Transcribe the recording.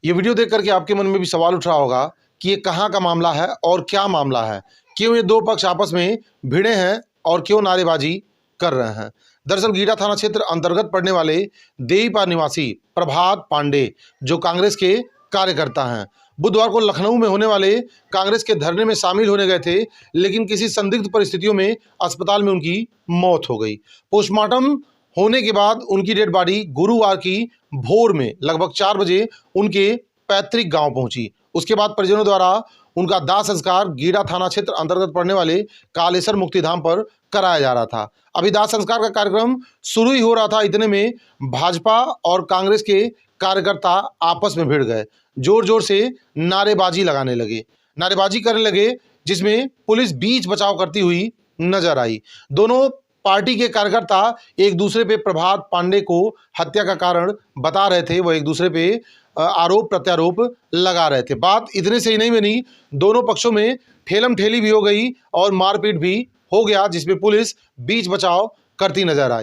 ये वीडियो देख करके आपके मन में भी सवाल उठ रहा होगा कि ये कहाँ का मामला है और क्या मामला है, क्यों ये दो पक्ष आपस में भिड़े हैं और क्यों नारेबाजी कर रहे हैं। दरअसल गीडा थाना क्षेत्र अंतर्गत पड़ने वाले देईपार निवासी प्रभात पांडे जो कांग्रेस के कार्यकर्ता हैं, बुधवार को लखनऊ में होने वाले कांग्रेस के धरने में शामिल होने गए थे, लेकिन किसी संदिग्ध परिस्थितियों में अस्पताल में उनकी मौत हो गई। पोस्टमार्टम होने के बाद उनकी डेड बॉडी गुरुवार की भोर में लगभग 4 बजे उनके पैतृक गांव पहुंची। उसके बाद परिजनों द्वारा उनका दाह संस्कार गीडा थाना क्षेत्र अंतर्गत पड़ने वाले कालेसर मुक्तिधाम पर कराया जा रहा था। अभी दाह संस्कार का कार्यक्रम शुरू ही हो रहा था, इतने में भाजपा और कांग्रेस के कार्यकर्ता आपस में भिड़ गए, जोर जोर से नारेबाजी करने लगे, जिसमें पुलिस बीच बचाव करती हुई नजर आई। दोनों पार्टी के कार्यकर्ता एक दूसरे पे प्रभात पांडे को हत्या का कारण बता रहे थे, वो एक दूसरे पे आरोप प्रत्यारोप लगा रहे थे। बात इतने से ही नहीं बनी, दोनों पक्षों में ठेलम ठेली भी हो गई और मारपीट भी हो गया, जिसमें पुलिस बीच बचाव करती नजर आई।